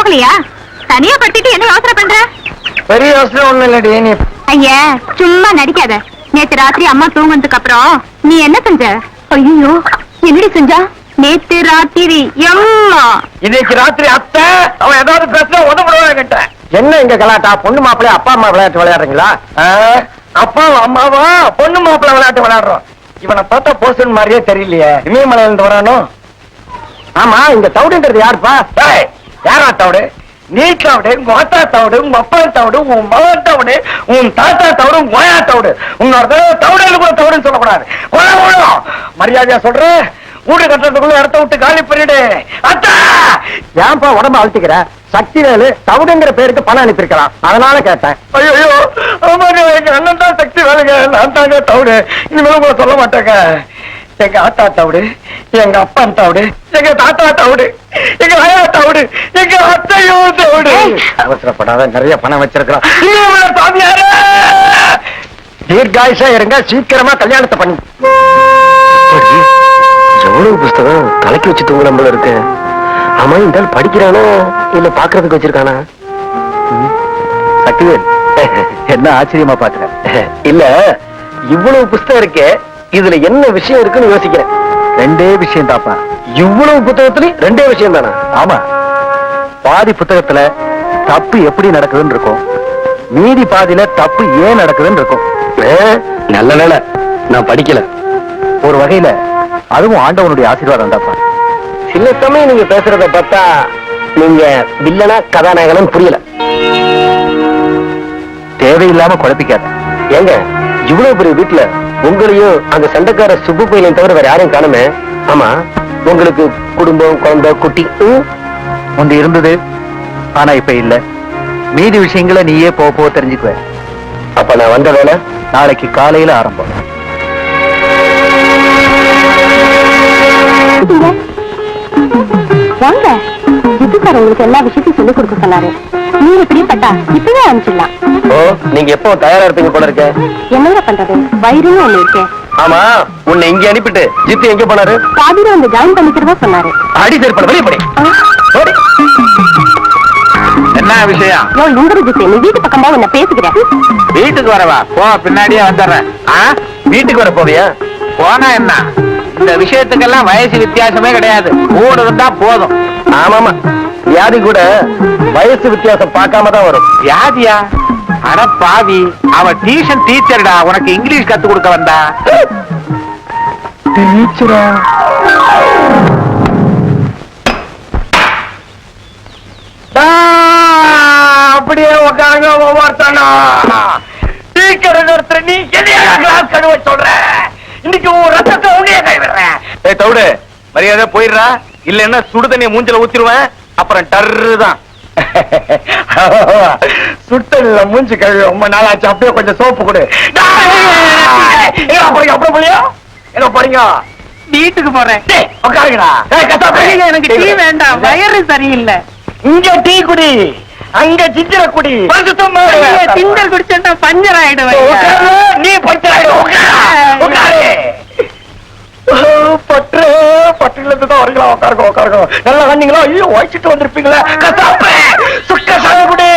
போகலையா? தனியா படுத்திட்டு என்ன யோசனை பண்ற? பெரிய யோசனை ஒண்ணு இல்லடி. நீ ஐயா சும்மா நடிக்காத. நேத்து ராத்திரி அம்மா தூங்குனதுக்கு அப்புறம் நீ என்ன செஞ்ச? ஐயோ என்னடி செஞ்சா? நேத்து ராத்திரி அம்மா, இன்னைக்கு ராத்திரி அத்தை அவன் ஏதாவது பேசினா உதவுடுவாங்க. என்ன இங்க கலாட்டா? பொண்ணு மாப்பிள்ளை அப்பா அம்மா விளையாட்டு விளையாடுறீங்களா? அப்பாவும் அம்மாவா பொண்ணு மாப்பிள்ளை விளையாட்டு விளையாடுறோம். இவனை பார்த்தா போசன் மாதிரியே தெரியலையே. இமயமலையில இருந்து வரானோ? ஆமா, இங்க தவுடுன்றது யாருப்பா? யாரா தவுடு? நீ தவுடு, உங்க அத்தா தவுடு, உங்க அப்பா தவுடு, உன் மகன் தவுடு, உன் தாத்தா தவுடு, உன் கோயா தவுடு. உன்னோட தவுடு கூட தவுடுன்னு சொல்லக்கூடாது. மரியாதையா சொல்ற, வீடு கட்டுறதுக்குள்ள இடத்த விட்டு காலி பண்ணிடு. அத்தா ஏன்பா உடம்பு அழுத்திக்கிற? சக்தி வேலு தவுடுங்கிற பேருக்கு பணம் அனுப்பியிருக்கலாம், அதனால கேட்டேன். ஐயோ ஆமாங்க, எங்க அண்ணன் தான் சக்தி வேலுங்க, நான் தாங்க தவுடு. இனிமேல் உங்களை சொல்ல மாட்டேங்க. எங்க ஆத்தா தவுடு, எங்க அப்பா தவுடு, எங்க தாத்தா தவுடு, எங்க ஆயா தவுடு, எங்க அத்தையும் தவுடு. அவசரப்படாத, நிறைய பணம் வச்சிருக்கிறோம். தீர்காயுஷா இருங்க, சீக்கிரமா கல்யாணத்தை பண்ணி. எவ்வளவு புஸ்தகம் தலைக்கு வச்சு தூங்குற போல இருக்கு. ஆமா, இந்த படிக்கிறானா இல்ல பாக்குறதுக்கு வச்சிருக்கானா? சக்திவேல், என்ன ஆச்சரியமா பாக்குற? இல்ல, இவ்வளவு புஸ்தகம் இருக்கே, இதுல என்ன விஷயம் இருக்குன்னு யோசிக்கிறேன். ரெண்டே விஷயம் தாப்பா. இவ்வளவு புத்தகத்துலயும் ரெண்டே விஷயம் தானா? ஆமா, பாதி புத்தகத்துல தப்பு எப்படி நடக்குதுன்னு இருக்கும், மீதி பாதியில தப்பு ஏன் நடக்குதுன்னு இருக்கும். நல்ல வேளை நான் படிக்கல. ஒரு வகையில அதுவும் ஆண்டவனுடைய ஆசீர்வாதம் தாப்பா. சில சமயம் நீங்க பேசுறத பார்த்தா நீங்க வில்லனா கதாநாயகனும் புரியல. தேவையில்லாம குழப்பிக்காத. ஏங்க, இவ்வளவு பெரிய வீட்டுல உங்களையும் அந்த சண்டைக்கார சுப்பு பையனையும் தவிர வேற யாரையும் காணுமே. ஆமா, உங்களுக்கு குடும்பம், குழந்தை, குட்டி முந்தி இருந்தது, ஆனா இப்ப இல்ல. மீதி விஷயங்களை நீயே போக தெரிஞ்சுக்குவ. அப்ப நான் வந்த வேலை நாளைக்கு காலையில ஆரம்பம். வாங்க, ஜித்துக்கார உங்களுக்கு எல்லா விஷயத்தையும் சொல்லிக் கொடுக்க சொன்னாரு. நீங்க பிரியப்பட்டா இப்பவே அனுப்பிச்சிடலாம். ஓ, நீங்க எப்போ தயாரா இருப்பீங்க போல இருக்க. என்னங்க பண்றது, வயிறுன்னு ஒண்ணு இருக்கேன். ஆமா, உன்னை இங்க அனுப்பிட்டு ஜித்து எங்க போனாரு? பாதியில வந்து ஜாயின் பண்ணிக்கிறதா சொன்னாரு. அடி சேர்ப்பட வெளியே படி. என்ன விஷயம்? யோ இந்திர ஜித்து, நீ வீட்டு பக்கமா என்ன பேசுகிறேன். வீட்டுக்கு வரவா? போ, பின்னாடியே வந்துடுறேன். வீட்டுக்கு வர போவியா? போனா என்ன, இந்த விஷயத்துக்கெல்லாம் வயசு வித்தியாசமே கிடையாது. கூட இருந்தா போதும். ஆமாமா, வியாதி கூட வயசு வித்தியாசம் பார்க்காம தான் வரும். வியாதியா? அட பாவி, அவ டியூஷன் டீச்சர்டா, உனக்கு இங்கிலீஷ் கத்து கொடுக்க வந்தா. டீச்சரா? அப்படியே உட்காருங்க ஒவ்வொருத்தனா. டீச்சர் நிறுத்துற நீ எதையா கிளாஸ் கழுவ சொல்ற? இன்னைக்கு உன் ரத்தத்தை உன்னையே கைவிடுறேன். ஏய் தவுடு, மரியாதை போயிடுறா, இல்லன்னா சுடு தண்ணியை மூஞ்சில ஊத்திடுவேன், அப்புறம் டர்ரு தான். சுட்டல மூஞ்சி கழுவி ரொம்ப நாளாச்சு, அப்படியே கொஞ்சம் சோப்பு கொடு. அப்புறம் போலியா? என்ன போறீங்க? வீட்டுக்கு போறேன். உட்காருங்கடா. எனக்கு டீ வேண்டாம், வயிறு சரியில்லை. இங்க டீ குடி, அங்க சிஞ்சர குடி. சிஞ்சர் குடிச்சா பஞ்சர் ஆயிடுவேன். நீ பஞ்சர் ஆயிடுவோம். பட்டுல இருந்து தான் வரீங்களா? உட்காருங்க. நல்லா வந்தீங்களா? ஐயோ, வாய்ச்சிட்டு வந்திருப்பீங்களா? சுக்க சாகுடி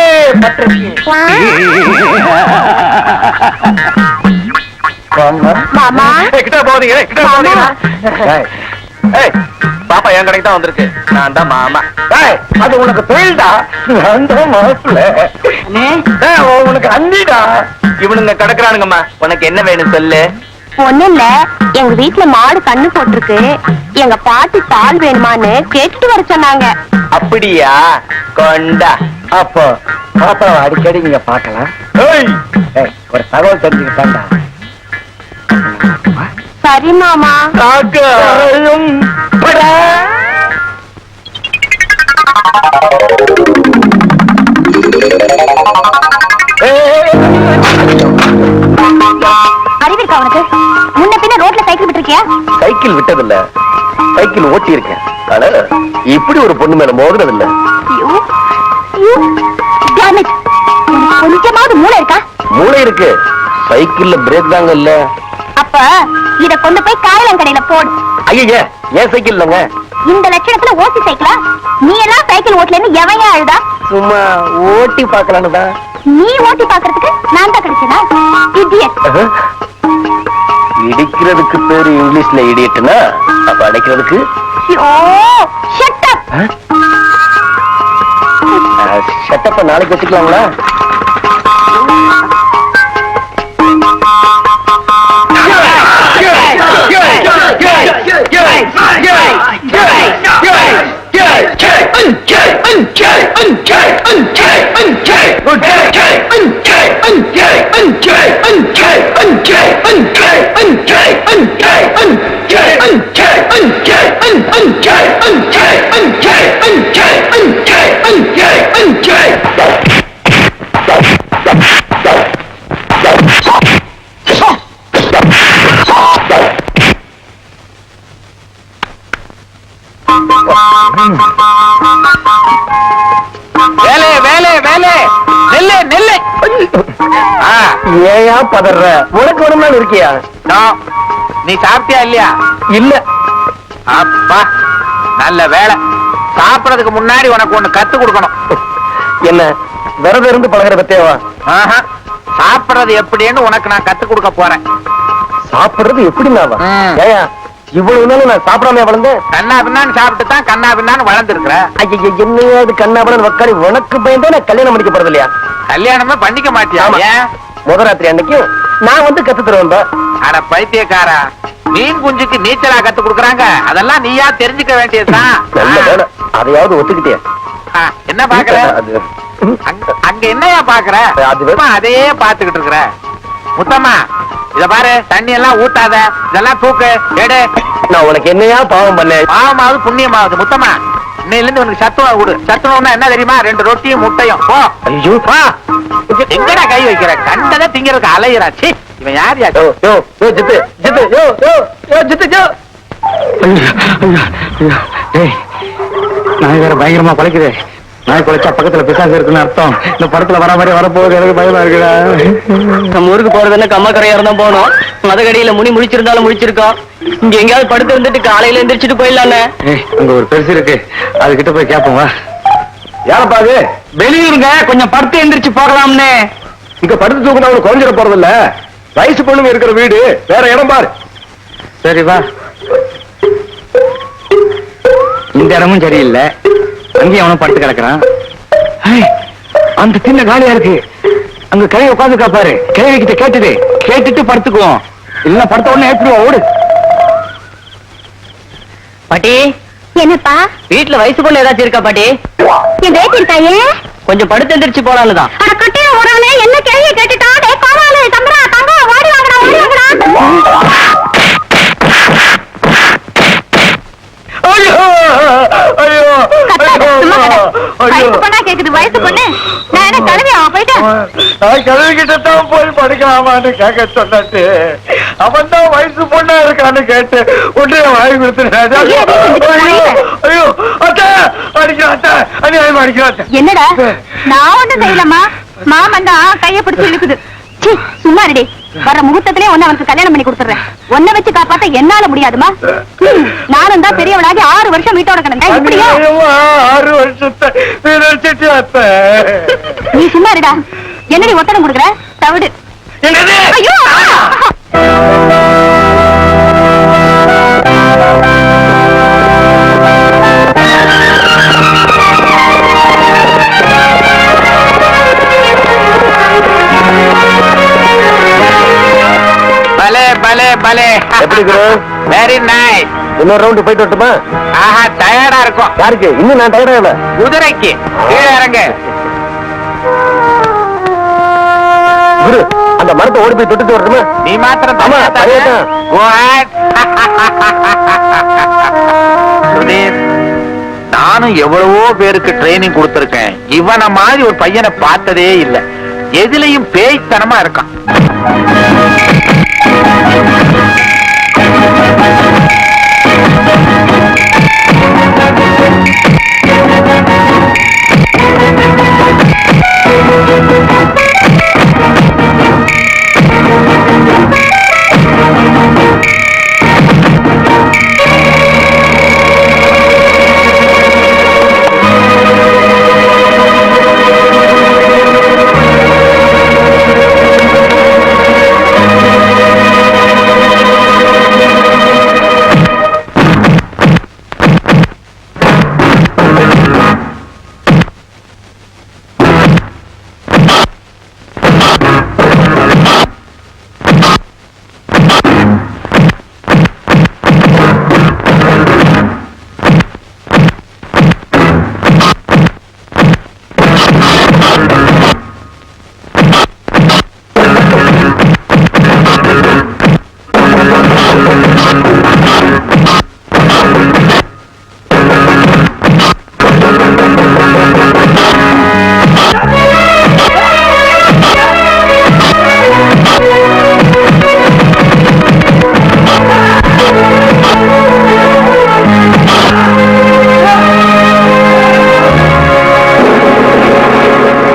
பாப்பா என் கடைக்கு தான் வந்திருக்கு. நான் தான் மாமா. அது உனக்கு தொழில்டா, நான் தான் மாப்பிள்ள. உனக்கு அண்ணிடா. இவனுங்க கிடக்குறானுங்கம்மா. உனக்கு என்ன வேணும் சொல்லு. ஒண்ணு இல்ல, எங்க வீட்டுல மாடு கண்ணு போட்டிருக்கு, எங்க பாட்டி பால் வேணுமான்னு கேட்டுட்டு வர சொன்னாங்க. அப்படியா? கொண்டா. அப்போ பாப்பாவை அடிக்கடி நீங்க பாக்கலாம். ஒரு தகவல் தெரிஞ்சுக்கிட்டாண்டா. சரி மாமா. அறிவிருக்கா உனக்கு? முன்ன பின்ன ரோட்ல சைக்கிள் விட்டுருக்கியா? சைக்கிள் விட்டதில்ல, சைக்கிள் ஓட்டி இருக்கேன். ஆனா இப்படி ஒரு பொண்ணு மேல மோதுனதில்ல. கொஞ்சமாவது மூளை இருக்கா? மூளை இருக்கு, சைக்கிள்ல பிரேக் தாங்க இல்ல. அப்ப இத கொண்டு போய் காயலங்கடையில போடு. ஐயே, ஏன் சைக்கிள் இல்லங்க? இந்த லட்சணத்துல ஓசி சைக்கிளா? நீ எல்லாம் சைக்கிள் ஓட்டலன்னு எவன் அழுதா? சும்மா ஓட்டி பார்க்கலான்னு தான். நீ ஓட்டி பாக்குறதுக்கு நான் தான் கிடைச்சனா? இடியட். இடிக்கிறதுக்கு பேரு இங்கிலீஷ்ல இடியட்னா, அப்ப அடைக்கிறதுக்கு ஷட் அப். ஷட்டப்ப நாளைக்கு வச்சுக்கலாங்களா? வேலை வேலை வேலை நெல்லு நெல்லு. ஏயா பதற? உனக்கு வேணும்னாலும் இருக்கியா? நீ சாப்பிட்டியா இல்லையா? இல்ல. அப்பா நல்ல வேலை. சாப்பிடறதுக்கு முன்னாடி உனக்கு ஒண்ணு கத்து கொடுக்கணும். என்ன விரதம் இருந்து பழகிற பத்தேவா? சாப்பிடறது எப்படின்னு உனக்கு நான் கத்து கொடுக்க போறேன். சாப்பிடுறது எப்படின்னாவா? ஏயா இவ்வளவு நாள் நான் சாப்பிடாம வளர்ந்தேன். கண்ணா பின்னான்னு சாப்பிட்டு தான் கண்ணா பின்னான்னு வளர்ந்து இருக்கிற. என்னையாவது கண்ணாபுரம் வக்காடி உனக்கு பயந்தே நான் கல்யாணம் பண்ணிக்க போறது இல்லையா? கல்யாணமே பண்ணிக்க மாட்டியா? ஏன்? முதராத்திரி அன்னைக்கு நான் வந்து கத்து தருவேன். அட பைத்தியக்காரா, மீன் குஞ்சுக்கு நீச்சலா கத்து கொடுக்கறாங்க. அதெல்லாம் நீயா தெரிஞ்சுக்க வேண்டியதுதான். அதையாவது ஒத்துக்கிட்டே. என்ன பாக்குற? அங்க என்னையா பாக்குற? அதையே பாத்துக்கிட்டு இருக்கிற. முத்தம்மா இத பாரு, தண்ணி எல்லாம் ஊத்தாத, இதெல்லாம் தூக்கு எடு. நான் உனக்கு என்னையா பாவம் பண்ணேன்? பாவமாவது புண்ணியமாவது. முத்தம்மா இன்னையில இருந்து உனக்கு சத்துணவு கொடு. சத்துணவுன்னா என்ன தெரியுமா? 2 ரொட்டியும் முட்டையும். போ. ஐயோ எங்கடா கை வைக்கிற? கண்டதை திங்கிறதுக்கு அலையிறாச்சு. இவன் யார் யா? ஜித்து ஜித்து யோ யோ யோ ஜித்து யோ. நாய் வேற பயங்கரமா பழைக்குது. நாய் குலைச்சா பக்கத்துல பிசாசு இருக்குன்னு அர்த்தம். இந்த படத்துல வர மாதிரி வரப்போகுது. எனக்கு பயமா இருக்குடா. நம்ம ஊருக்கு போறதுன்னா கம்மக்கரையா இருந்தா போனோம். மதகடியில முனி முழிச்சிருந்தாலும் முழிச்சிருக்கோம். இங்க எங்கேயாவது படுத்து இருந்துட்டு காலையில எந்திரிச்சிட்டு போயிடலான்னு. அங்க ஒரு பெருசு இருக்கு, அது கிட்ட போய் கேப்போம் வா. யாரப்பா அது? வெளியூருங்க, கொஞ்சம் படுத்து எந்திரிச்சு போகலாம்னு. இங்க படுத்து தூக்கினா அவனுக்கு குறைஞ்சிட போறது இல்ல. வயசு பொண்ணுங்க இருக்கிற வீடு, வேற இடம் பாரு. சரி வா. இந்த இடமும் சரியில்லை, அங்கேயும் அவனும் படுத்து கிடக்குறான். அந்த தின்ன காலியா இருக்கு, அங்க கிளைய உட்காந்துக்கா பாரு. கிளைய கிட்ட கேட்டுட்டு படுத்துக்குவோம். இல்ல படுத்த உடனே ஏற்றுவோம். ஓடு. பாட்டி என்னப்பா? வீட்டுல வயசு பொண்ணு ஏதாச்சும் இருக்கா பாட்டி? என் பேட்டி இருக்காயே, கொஞ்சம் படுத்து எந்திரிச்சு போலான்னு தான். கட்டிய உறவுல என்ன கேள்வி கேட்டுட்டா? கோவாலு தம்பரா தங்க ஓடி வாங்கடா ஓடி வாங்கடா. ஐயோ ஐயோ வயசு பொண்ணா கேக்குது? வயசு பொண்ணு நான் என்ன கழுவி அவன் போயிட்டேன். நான் கழுவிக்கிட்ட தான் போய் படுக்கலாமான்னு கேட்க சொன்னாட்டு, அவன் தான் வயசு பொண்ணா இருக்கான்னு கேட்டு உடனே வாங்கி கொடுத்துருக்காரு. ஐயோ அத்தை அடிக்கிறேன், அத்தை அநியாயமா அடிக்கிறேன். என்னடா நான் ஒண்ணும் செய்யலமா? மாமன் தான் கைய பிடிச்சு இழுக்குது. சும்மா ரெடி, வர முகூர்த்தத்திலே ஒன்னு அவனுக்கு கல்யாணம் பண்ணி கொடுத்துறேன். ஒன்ன வச்சு காப்பாத்த என்னால முடியாதுமா? நானும் தான் பெரியவளாகி 6 வருஷம் வீட்டோட கிடந்தேன். இப்படியா 6 வருஷத்தை அத்தை? நீ சும்மா இருடா. என்னடி ஒத்தடம் கொடுக்குற? தவிடு. ஐயோ பலே பலே பலே. எப்படி இருக்கு? Very nice. இன்னொரு ரவுண்ட் போயிட்டு வரட்டுமா? ஆஹா டயர்டா இருக்கும். யாருக்கு? இன்னும் நான் டயர்டா இல்ல. குதிரைக்கு கீழே இறங்கு. குரு, அந்த மரத்தை ஓடி போய் தொட்டுட்டு வரட்டுமா? நீ மாத்திரம் ஆமா, தனியா தனியா தான். Go ahead. சுதீர், நானும் எவ்வளவோ பேருக்கு ட்ரைனிங் கொடுத்திருக்கேன். இவனை மாதிரி ஒரு பையனை பார்த்ததே இல்ல. எதுலயும் பேய்த்தனமா இருக்கான்.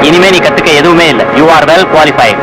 இனிமே நீ கத்துக்க எதுவுமே இல்ல. You are well qualified.